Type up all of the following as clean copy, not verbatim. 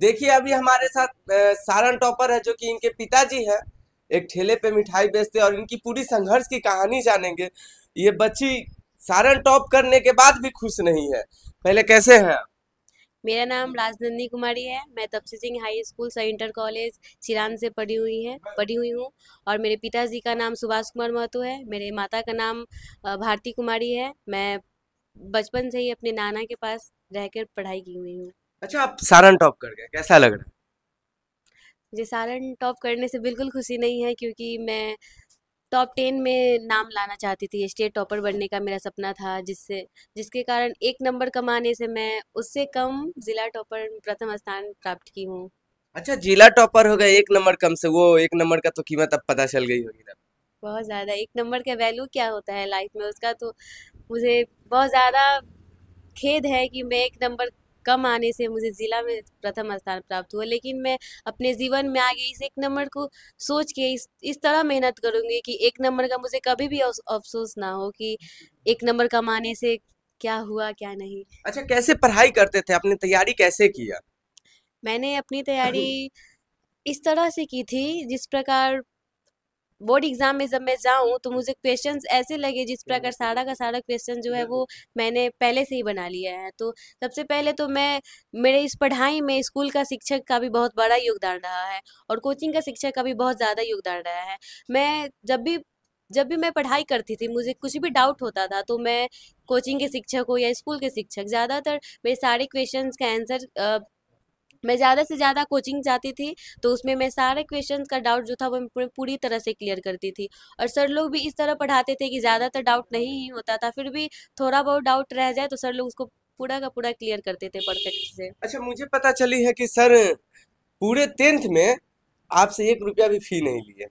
देखिए अभी हमारे साथ सारन टॉपर है जो कि इनके पिताजी हैं। एक ठेले पे मिठाई बेचते हैं और इनकी पूरी संघर्ष की कहानी जानेंगे। ये बच्ची सारन टॉप करने के बाद भी खुश नहीं है। पहले कैसे हैं आप? मेरा नाम राजनंदिनी कुमारी है। मैं तपसी सिंह हाई स्कूल सर इंटर कॉलेज चिरान से पढ़ी हुई हूँ। और मेरे पिताजी का नाम सुभाष कुमार महतो है। मेरे माता का नाम भारती कुमारी है। मैं बचपन से ही अपने नाना के पास रहकर पढ़ाई की हुई हूँ। अच्छा, आप सारन टॉप कर गए, कैसा लग रहा मुझे सारन टॉप करने से बिल्कुल खुशी नहीं है, क्योंकि मैं टॉप 10 में नाम लाना चाहती थी। स्टेट टॉपर बनने का मेरा सपना था, जिसके कारण एक नंबर कम आने से मैं उससे कम जिला टॉपर प्रथम स्थान प्राप्त की हूँ। है? अच्छा, जिला टॉपर हो गए, एक नंबर कम से। वो एक नंबर का तो कीमत अब पता चल गई होगी ना। बहुत ज़्यादा, एक नंबर का वैल्यू क्या होता है लाइफ में, उसका तो मुझे बहुत ज़्यादा खेद है कि मैं एक नंबर कम आने से मुझे ज़िला में प्रथम स्थान प्राप्त हुआ। लेकिन मैं अपने जीवन में आगे इस एक नंबर को सोच के इस तरह मेहनत करूंगी कि एक नंबर का मुझे कभी भी अफसोस ना हो कि एक नंबर कम आने से क्या हुआ क्या नहीं। अच्छा, कैसे पढ़ाई करते थे, आपने तैयारी कैसे किया? मैंने अपनी तैयारी इस तरह से की थी, जिस प्रकार बोर्ड एग्जाम में जब मैं जाऊं तो मुझे क्वेश्चंस ऐसे लगे जिस प्रकार सारा का सारा क्वेश्चन जो है वो मैंने पहले से ही बना लिया है। तो सबसे पहले तो मैं मेरे इस पढ़ाई में स्कूल का शिक्षक का भी बहुत बड़ा योगदान रहा है, और कोचिंग का शिक्षक का भी बहुत ज़्यादा योगदान रहा है। मैं जब भी मैं पढ़ाई करती थी, मुझे कुछ भी डाउट होता था, तो मैं कोचिंग के शिक्षक हो या स्कूल के शिक्षक, ज़्यादातर मेरे सारे क्वेश्चंस का आंसर मैं ज़्यादा से ज़्यादा कोचिंग जाती थी। तो उसमें मैं सारे क्वेश्चंस का डाउट जो था वो मैं पूरी तरह से क्लियर करती थी। और सर लोग भी इस तरह पढ़ाते थे कि ज़्यादातर डाउट नहीं ही होता था, फिर भी थोड़ा बहुत डाउट रह जाए तो सर लोग उसको पूरा का पूरा क्लियर करते थे परफेक्ट से। अच्छा, मुझे पता चली है कि सर पूरे 10th में आपसे 1 रुपया भी फी नहीं लिए।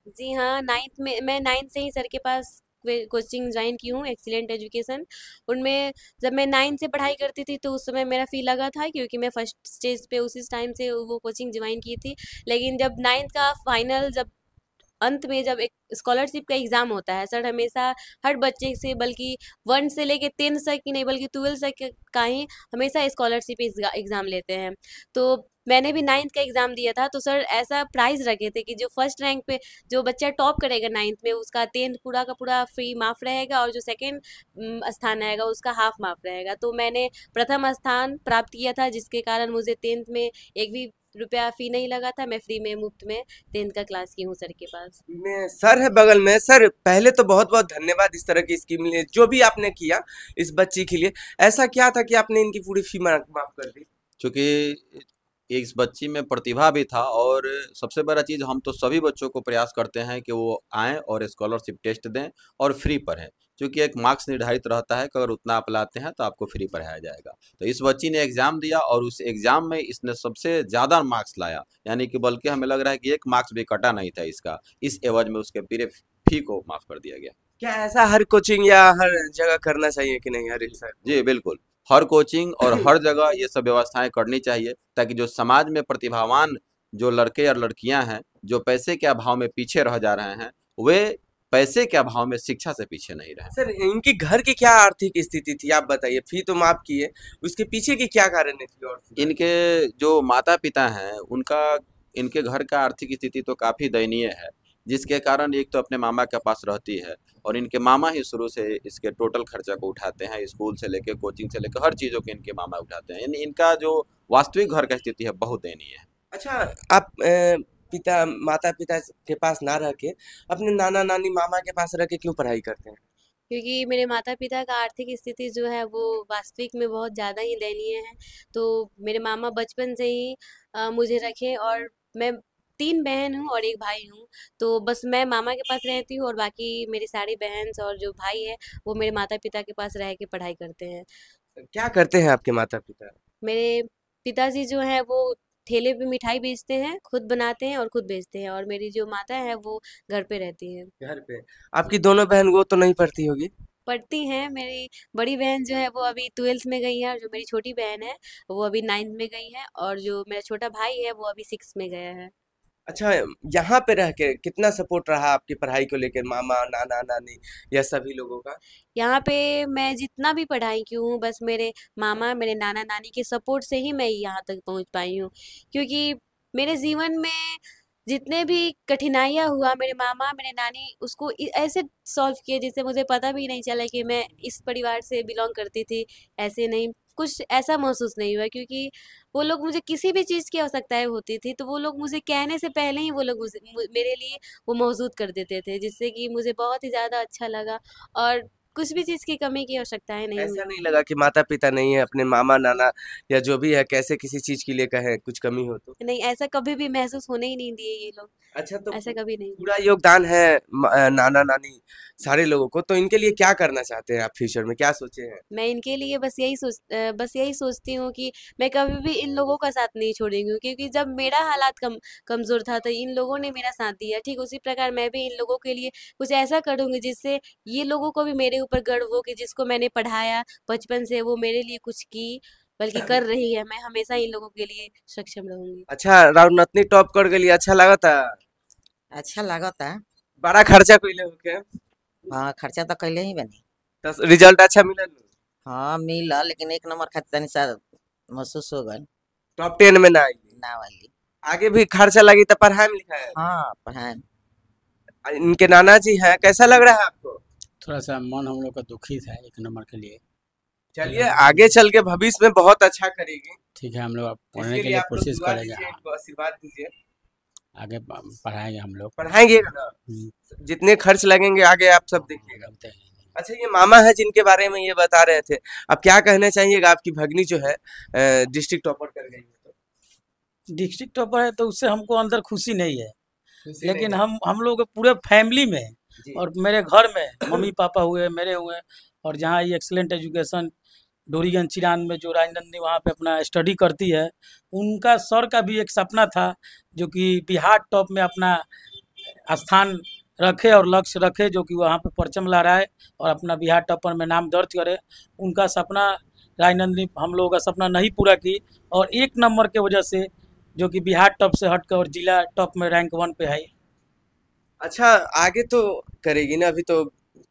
जी हाँ, मैं नाइन्थ से ही सर के पास कोचिंग ज्वाइन की हूँ, एक्सीलेंट एजुकेशन। उनमें जब मैं नाइन्थ से पढ़ाई करती थी तो उस समय मेरा फ़ी लगा था, क्योंकि मैं फर्स्ट स्टेज पे उसी टाइम से वो कोचिंग ज्वाइन की थी। लेकिन जब नाइन्थ का फाइनल, जब अंत में जब एक स्कॉलरशिप का एग्ज़ाम होता है, सर हमेशा हर बच्चे से, बल्कि 1 से लेके 10 तक की नहीं बल्कि 12 तक का ही हमेशा स्कॉलरशिप एग्ज़ाम लेते हैं। तो मैंने भी नाइन्थ का एग्ज़ाम दिया था, तो सर ऐसा प्राइज़ रखे थे कि जो फर्स्ट रैंक पे जो बच्चा टॉप करेगा नाइन्थ में, उसका 10th पूरा का पूरा फ्री माफ़ रहेगा, और जो सेकंड स्थान आएगा उसका हाफ माफ़ रहेगा। तो मैंने प्रथम स्थान प्राप्त किया था, जिसके कारण मुझे 10th में एक भी रुपया फ़ी नहीं लगा था। मैं फ्री में मुफ्त में 10th का क्लास की हूँ सर के पास। में सर है बगल में। सर पहले तो बहुत बहुत धन्यवाद इस तरह की स्कीम लिए, जो भी आपने किया इस बच्ची के लिए। ऐसा क्या था कि आपने इनकी पूरी फी माफ माफ कर दी? चूँकि इस बच्ची में प्रतिभा भी था, और सबसे बड़ा चीज़, हम तो सभी बच्चों को प्रयास करते हैं कि वो आएँ और स्कॉलरशिप टेस्ट दें और फ्री पढ़ें। चूँकि एक मार्क्स निर्धारित रहता है कि अगर उतना आप लाते हैं तो आपको फ्री पढ़ाया जाएगा। तो इस बच्ची ने एग्ज़ाम दिया और उस एग्ज़ाम में इसने सबसे ज़्यादा मार्क्स लाया, यानी कि बल्कि हमें लग रहा है कि 1 मार्क्स भी कटा नहीं था इसका। इस एवज़ में उसके पूरे फ़ी को माफ़ कर दिया गया। क्या ऐसा हर कोचिंग या हर जगह करना चाहिए कि नहीं, हर एक जी, सर को? जी, बिल्कुल। हर कोचिंग और हर जगह ये सब व्यवस्थाएँ करनी चाहिए, ताकि जो समाज में प्रतिभावान जो लड़के और लड़कियाँ हैं, जो पैसे के अभाव में पीछे रह जा रहे हैं, वे पैसे के अभाव में शिक्षा से पीछे नहीं रहें। सर इनकी घर की क्या आर्थिक स्थिति थी, आप बताइए। फी तो माफ किए, उसके पीछे की क्या कारण थी और सुधार? इनके जो माता-पिता हैं, उनका इनके घर का आर्थिक स्थिति तो काफ़ी दयनीय है, जिसके कारण एक तो अपने मामा के पास रहती है, और इनके मामा ही शुरू से इसके टोटल खर्चा को उठाते हैं, स्कूल से लेके, कोचिंग से लेके हर चीज़ों के इनके मामा उठाते हैं। यानी इनका जो वास्तविक घर का स्थिति है, बहुत दयनीय है। अच्छा, आप पिता माता पिता के पास ना रह के अपने नाना नानी मामा के पास रह के क्यों पढ़ाई करते हैं? क्योंकि मेरे माता-पिता का आर्थिक स्थिति जो है वो वास्तविक में बहुत ज़्यादा ही दयनीय है। तो मेरे मामा बचपन से ही मुझे रखे, और मैं 3 बहन हूँ और 1 भाई हूँ। तो बस मैं मामा के पास रहती हूँ, और बाकी मेरी सारी बहन्स और जो भाई है वो मेरे माता-पिता के पास रह के पढ़ाई करते हैं। क्या करते हैं आपके माता पिता? मेरे पिताजी जो हैं वो ठेले पे मिठाई बेचते हैं, खुद बनाते हैं और खुद बेचते हैं, और मेरी जो माता है वो घर पे रहती हैं। घर पे? आपकी दोनों बहन वो तो नहीं पढ़ती होगी? पढ़ती हैं। मेरी बड़ी बहन जो है वो अभी 12th में गई है, और जो मेरी छोटी बहन है वो अभी 9th में गई है, और जो मेरा छोटा भाई है वो अभी 6 में गया है। अच्छा, यहाँ पे रह के कितना सपोर्ट रहा आपकी पढ़ाई को लेकर, मामा नाना नानी या सभी लोगों का? यहाँ पे मैं जितना भी पढ़ाई की हूँ बस मेरे मामा मेरे नाना नानी के सपोर्ट से ही मैं यहाँ तक पहुँच पाई हूँ, क्योंकि मेरे जीवन में जितने भी कठिनाइयाँ हुआ मेरे मामा मेरे नानी उसको ऐसे सॉल्व किए जिससे मुझे पता भी नहीं चला कि मैं इस परिवार से बिलोंग करती थी। ऐसे नहीं, कुछ ऐसा महसूस नहीं हुआ, क्योंकि वो लोग मुझे किसी भी चीज़ की आवश्यकताएं होती थी तो वो लोग मुझे कहने से पहले ही वो लोग मेरे लिए वो मौजूद कर देते थे, जिससे कि मुझे बहुत ही ज़्यादा अच्छा लगा और कुछ भी चीज़ की कमी की आवश्यकताएं नहीं ऐसा हुई। नहीं लगा कि माता पिता नहीं है, अपने मामा नाना या जो भी है कैसे किसी चीज के लिए कहें कुछ कमी हो तो? नहीं, ऐसा कभी भी महसूस होने ही नहीं दिए ये लोग, अच्छा, तो ऐसा कभी नहीं हुआ। पूरा योगदान है नाना नानी सारे लोगों को, तो इनके लिए क्या करना चाहते हैं आप, फ्यूचर में क्या सोचे हैं? मैं इनके लिए बस यही सोचती हूँ कि मैं कभी भी इन लोगों का साथ नहीं छोड़ूंगी, क्योंकि जब मेरा हालात कमजोर था तो इन लोगों ने मेरा साथ दिया, ठीक उसी प्रकार मैं भी इन लोगों के लिए कुछ ऐसा करूंगी जिससे ये लोगों को भी मेरे ऊपर गर्व हो कि जिसको मैंने पढ़ाया बचपन से वो मेरे लिए कुछ की बल्कि कर रही है। मैं हमेशा इन लोगों के लिए सक्षम रहूंगी। अच्छा, राउर नतनी टॉप कर गई, अच्छा लगा था? अच्छा लागता। बड़ा खर्चा कइले होके? हाँ, खर्चा तो कैले ही बनी। तो रिजल्ट अच्छा मिलल? हाँ मिला, लेकिन एक नंबर खातिर तनी सा महसूस हो गल। टॉप 10 में ना आई? ना वाली। आगे भी खर्चा लगी तो पढ़ाई में लिखा है? हाँ पढ़ाई। इनके नाना जी हैं, कैसा लग रहा है आपको? थोड़ा सा मन हम लोग का दुखी था एक नंबर के लिए। चलिए, आगे चल के भविष्य में बहुत अच्छा करेगी, ठीक है, हम लोग अब पढ़ने इसके के लिए लिए आप लोग कोशिश दुआ करेंगे। दीजिए, हाँ, इनको आशीर्वाद दीजिए। आगे पढ़ाएंगे हम लोग। पढ़ाएंगे ना? जितने खर्च लगेंगे आगे आप सब देखिएगा। लगते हैं। अच्छा, ये मामा है जिनके बारे में ये बता रहे थे, अब क्या कहना चाहिएगा? आपकी भगनी जो है डिस्ट्रिक्ट टॉपर कर गई है, तो डिस्ट्रिक्ट टॉपर है तो उससे हमको अंदर खुशी नहीं है, खुशी नहीं लेकिन है? हम लोग पूरे फैमिली में जी। और मेरे घर में मम्मी पापा हुए, मेरे हुए, और जहाँ ये एक्सलेंट एजुकेशन डोरीगंज चिरान में जो राजनंदिनी वहाँ पे अपना स्टडी करती है, उनका सर का भी एक सपना था जो कि बिहार टॉप में अपना स्थान रखे और लक्ष्य रखे, जो कि वहाँ पे परचम लहराए और अपना बिहार टॉपर में नाम दर्ज करे। उनका सपना राजनंदिनी हम लोगों का सपना नहीं पूरा की, और एक नंबर के वजह से जो कि बिहार टॉप से हटकर और जिला टॉप में रैंक 1 पे आई। अच्छा, आगे तो करेगी ना, अभी तो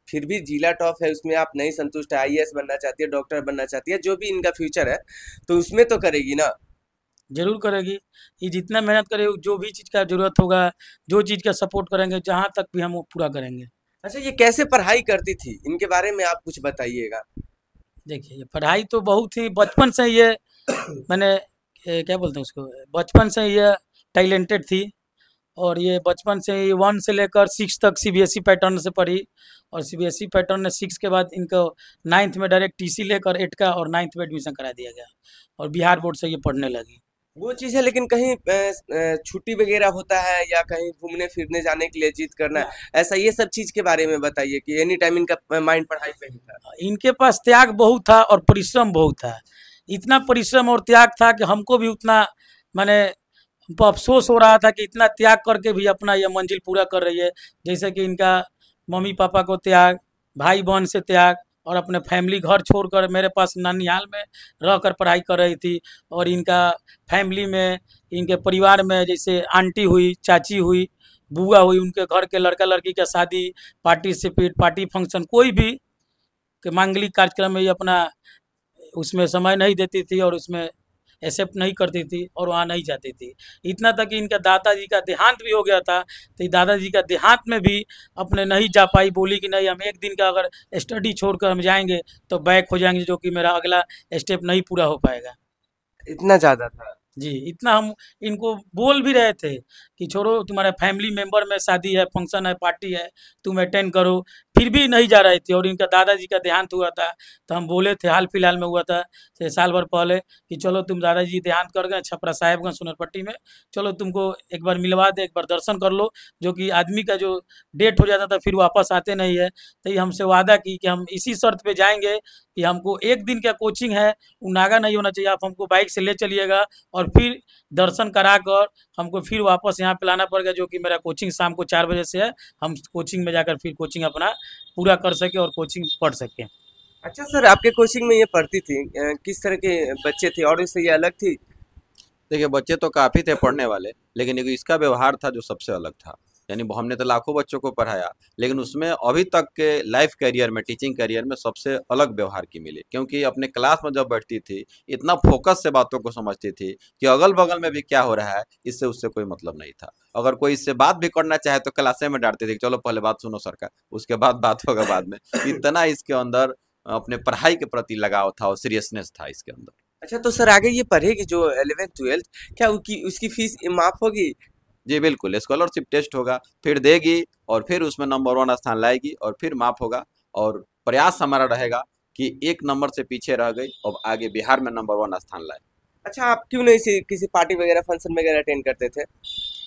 फिर भी जिला टॉप है, उसमें आप नहीं संतुष्ट है, आईएएस बनना चाहती है, डॉक्टर बनना चाहती है, जो भी इनका फ्यूचर है, तो उसमें तो करेगी ना? जरूर करेगी। ये जितना मेहनत करे, जो भी चीज़ का जरूरत होगा, जो चीज़ का सपोर्ट करेंगे, जहाँ तक भी हम वो पूरा करेंगे। अच्छा, ये कैसे पढ़ाई करती थी, इनके बारे में आप कुछ बताइएगा। देखिए, ये पढ़ाई तो बहुत ही बचपन से ये मैंने क्या बोलते हैं उसको, बचपन से ये टैलेंटेड थी, और ये बचपन से ही 1 से लेकर 6 तक सीबीएसई पैटर्न से पढ़ी, और सीबीएसई पैटर्न ने 6 के बाद इनको 9th में डायरेक्ट टीसी लेकर 8 का और 9th में एडमिशन करा दिया गया, और बिहार बोर्ड से ये पढ़ने लगी। वो चीज़ है, लेकिन कहीं छुट्टी वगैरह होता है या कहीं घूमने फिरने जाने के लिए जिद करना, ऐसा ये सब चीज़ के बारे में बताइए कि एनी टाइम इनका माइंड पढ़ाई पे ही था? इनके पास त्याग बहुत था और परिश्रम बहुत था। इतना परिश्रम और त्याग था कि हमको भी उतना मैंने हमको अफसोस हो रहा था कि इतना त्याग करके भी अपना यह मंजिल पूरा कर रही है। जैसे कि इनका मम्मी पापा को त्याग, भाई बहन से त्याग, और अपने फैमिली घर छोड़कर मेरे पास नानिहाल में रहकर पढ़ाई कर रही थी। और इनका फैमिली में, इनके परिवार में जैसे आंटी हुई, चाची हुई, बुआ हुई, उनके घर के लड़का लड़की का शादी, पार्टिसिपेट, पार्टी फंक्शन, कोई भी के मांगलिक कार्यक्रम में ये अपना उसमें समय नहीं देती थी और उसमें एक्सेप्ट नहीं करती थी और वहाँ नहीं जाती थी। इतना तक कि इनका दादाजी का देहांत भी हो गया था, तो दादाजी का देहांत में भी अपने नहीं जा पाई, बोली कि नहीं, हम एक दिन का अगर स्टडी छोड़कर हम जाएंगे तो बैक हो जाएंगे, जो कि मेरा अगला स्टेप नहीं पूरा हो पाएगा। इतना ज़्यादा था? जी, इतना हम इनको बोल भी रहे थे कि छोड़ो, तुम्हारे फैमिली मेंबर में शादी है, फंक्शन है, पार्टी है, तुम अटेंड करो, फिर भी नहीं जा रही थी। और इनका दादाजी का देहांत हुआ था, तो हम बोले थे, हाल फिलहाल में हुआ था से साल भर पहले, कि चलो तुम दादाजी देहांत कर गए छपरा साहेबगंज सोनरपट्टी में, चलो तुमको एक बार मिलवा दे, एक बार दर्शन कर लो। जो कि आदमी का जो डेट हो जाता था फिर वापस आते नहीं है, तो ये हमसे वादा की कि हम इसी शर्त पे जाएंगे कि हमको एक दिन का कोचिंग है, वो नागा नहीं होना चाहिए, आप हमको बाइक से ले चलिएगा और फिर दर्शन करा कर हमको फिर वापस यहाँ पे लाना पड़ेगा, जो कि मेरा कोचिंग शाम को 4 बजे से है। हम कोचिंग में जाकर फिर कोचिंग अपना पूरा कर सके और कोचिंग पढ़ सके। अच्छा सर, आपके कोचिंग में ये पढ़ती थी, किस तरह के बच्चे थे और इससे ये अलग थी? देखिए बच्चे तो काफ़ी थे पढ़ने वाले, लेकिन एगो इसका व्यवहार था जो सबसे अलग था। यानी हमने तो लाखों बच्चों को पढ़ाया, लेकिन उसमें अभी तक के लाइफ करियर में, टीचिंग करियर में सबसे अलग व्यवहार की मिली। क्योंकि अपने क्लास में जब बैठती थी, इतना फोकस से बातों को समझती थी कि अगल-बगल में भी क्या हो रहा है, इससे उससे कोई मतलब नहीं था। अगर कोई इससे बात भी करना चाहे तो क्लासे में डाँटती थी कि चलो पहले बात सुनो सर का, उसके बाद बात होगा बाद में। इतना इसके अंदर अपने पढ़ाई के प्रति लगाव था और सीरियसनेस था इसके अंदर। अच्छा, तो सर आगे ये पढ़ेगी जो 11th-12th, क्या उसकी फीस माफ होगी? जी बिल्कुल, स्कॉलरशिप टेस्ट होगा, फिर देगी और फिर उसमें नंबर 1 स्थान लाएगी और फिर माफ होगा। और प्रयास हमारा रहेगा कि 1 नंबर से पीछे रह गई और आगे बिहार में नंबर 1 स्थान लाए। अच्छा, आप क्यों नहीं किसी पार्टी वगैरह, फंक्शन वगैरह अटेंड करते थे?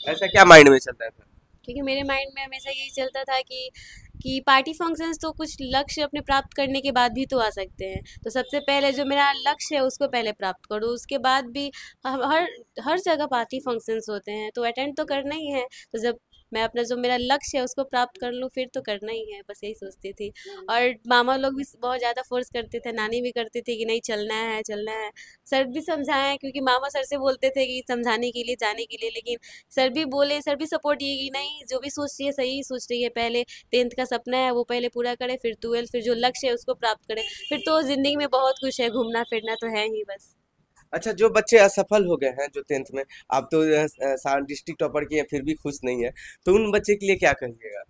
ऐसा क्या माइंड में चलता था? क्योंकि मेरे माइंड में हमेशा यही चलता था कि पार्टी फंक्शंस तो कुछ लक्ष्य अपने प्राप्त करने के बाद भी तो आ सकते हैं। तो सबसे पहले जो मेरा लक्ष्य है उसको पहले प्राप्त करो, उसके बाद भी हर हर जगह पार्टी फंक्शंस होते हैं तो अटेंड तो करना ही है। तो जब मैं अपना जो मेरा लक्ष्य है उसको प्राप्त कर लूँ फिर तो करना ही है, बस यही सोचती थी। और मामा लोग भी बहुत ज़्यादा फोर्स करते थे, नानी भी करती थी कि नहीं चलना है चलना है। सर भी समझाएं, क्योंकि मामा सर से बोलते थे कि समझाने के लिए, जाने के लिए, लेकिन सर भी बोले, सर भी सपोर्ट किए कि नहीं जो भी सोच रही है सही सोच रही है, पहले 10th का सपना है वो पहले पूरा करे, फिर 12th, फिर जो लक्ष्य है उसको प्राप्त करे, फिर तो ज़िंदगी में बहुत कुछ है, घूमना फिरना तो है ही बस। अच्छा, जो बच्चे असफल हो गए हैं जो 10th में, आप तो डिस्ट्रिक्ट टॉपर किए फिर भी खुश नहीं है, तो उन बच्चे के लिए क्या कहिएगा?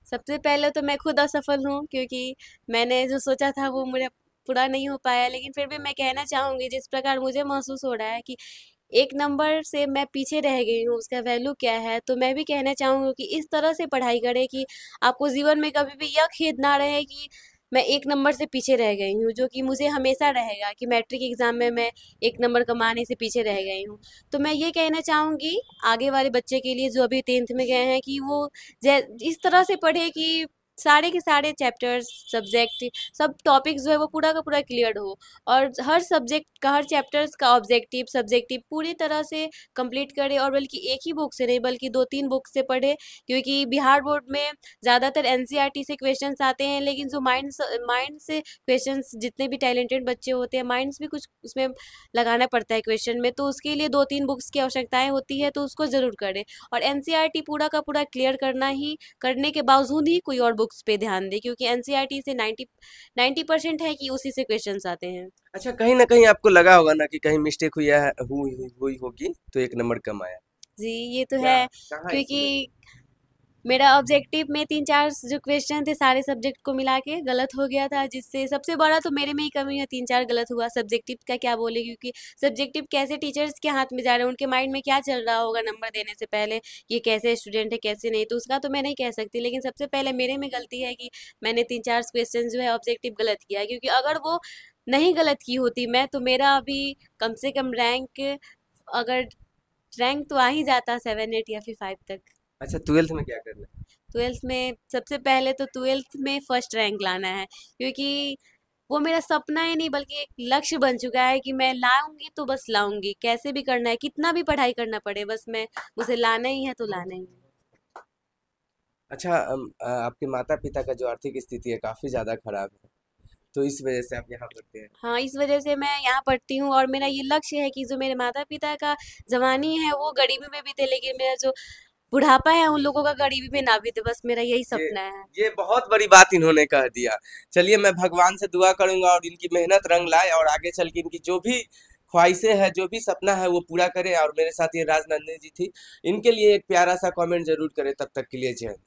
सबसे पहले तो मैं खुद असफल हूँ, क्योंकि मैंने जो सोचा था वो मेरा पूरा नहीं हो पाया, लेकिन फिर भी मैं कहना चाहूँगी जिस प्रकार मुझे महसूस हो रहा है कि 1 नंबर से मैं पीछे रह गई हूँ, उसका वैल्यू क्या है, तो मैं भी कहना चाहूँगी कि इस तरह से पढ़ाई करें कि आपको जीवन में कभी भी यह खेद ना रहे कि मैं 1 नंबर से पीछे रह गई हूँ, जो कि मुझे हमेशा रहेगा कि मैट्रिक एग्ज़ाम में मैं 1 नंबर कमाने से पीछे रह गई हूँ। तो मैं ये कहना चाहूँगी आगे वाले बच्चे के लिए जो अभी 10th में गए हैं कि वो इस तरह से पढ़े कि सारे के सारे चैप्टर्स, सब्जेक्ट, सब टॉपिक्स जो है वो पूरा का पूरा क्लियर हो, और हर सब्जेक्ट का, हर चैप्टर्स का ऑब्जेक्टिव सब्जेक्टिव पूरी तरह से कंप्लीट करे, और बल्कि एक ही बुक से नहीं बल्कि 2-3 बुक से पढ़े, क्योंकि बिहार बोर्ड में ज़्यादातर एनसीईआरटी से क्वेश्चंस आते हैं, लेकिन जो माइंड से क्वेश्चंस, जितने भी टैलेंटेड बच्चे होते हैं माइंड्स भी कुछ उसमें लगाना पड़ता है क्वेश्चन में, तो उसके लिए 2-3 बुक्स की आवश्यकताएं होती है, तो उसको ज़रूर करें। और एनसीईआरटी पूरा का पूरा क्लियर करने के बावजूद ही कोई और बुक्स पे ध्यान दे, क्योंकि एनसीईआरटी से 90% है कि उसी से क्वेश्चंस आते हैं। अच्छा, कहीं ना कहीं आपको लगा होगा ना कि कहीं मिस्टेक हुई होगी तो 1 नंबर कम आया? जी ये तो क्या है, कहाँ क्योंकि इसमें? मेरा ऑब्जेक्टिव में 3-4 जो क्वेश्चन थे सारे सब्जेक्ट को मिला के गलत हो गया था, जिससे सबसे बड़ा तो मेरे में ही कमी है, 3-4 गलत हुआ। सब्जेक्टिव का क्या बोले, क्योंकि सब्जेक्टिव कैसे टीचर्स के हाथ में जा रहे हैं, उनके माइंड में क्या चल रहा होगा नंबर देने से पहले, ये कैसे स्टूडेंट है कैसे नहीं, तो उसका तो मैं नहीं कह सकती, लेकिन सबसे पहले मेरे में गलती है कि मैंने 3-4 क्वेश्चन जो है ऑब्जेक्टिव गलत किया है, क्योंकि अगर वो नहीं गलत की होती मैं, तो मेरा अभी कम से कम अगर रैंक तो आ ही जाता 7-8 या फिर 5 तक। अच्छा, 12th में क्या करना है? 12th में सबसे पहले तो 12th में फर्स्ट रैंक लाना है, क्योंकि वो मेरा सपना ही नहीं बल्कि एक लक्ष्य बन चुका है कि मैं लाऊंगी तो बस लाऊंगी, कैसे भी करना है, कितना भी पढ़ाई करना पड़े, बस मुझे लाना ही है तो लाना ही है। अच्छा, आपके माता पिता का जो आर्थिक स्थिति है काफी ज्यादा खराब है, तो इस वजह से आप यहाँ पढ़ते हैं? हाँ, इस वजह से मैं यहाँ पढ़ती हूँ, और मेरा ये लक्ष्य है कि जो मेरे माता पिता का जवानी है वो गरीबी में बीते, लेकिन मेरा जो बुढ़ापा है उन लोगों का गरीबी में ना बीते, बस मेरा यही ये सपना है। ये बहुत बड़ी बात इन्होंने कह दिया। चलिए, मैं भगवान से दुआ करूंगा और इनकी मेहनत रंग लाए और आगे चल के इनकी जो भी ख्वाहिशें हैं, जो भी सपना है वो पूरा करें। और मेरे साथ ये राजनंदिनी जी थी, इनके लिए एक प्यारा सा कमेंट जरूर करें। तब तक के लिए जय हिंद।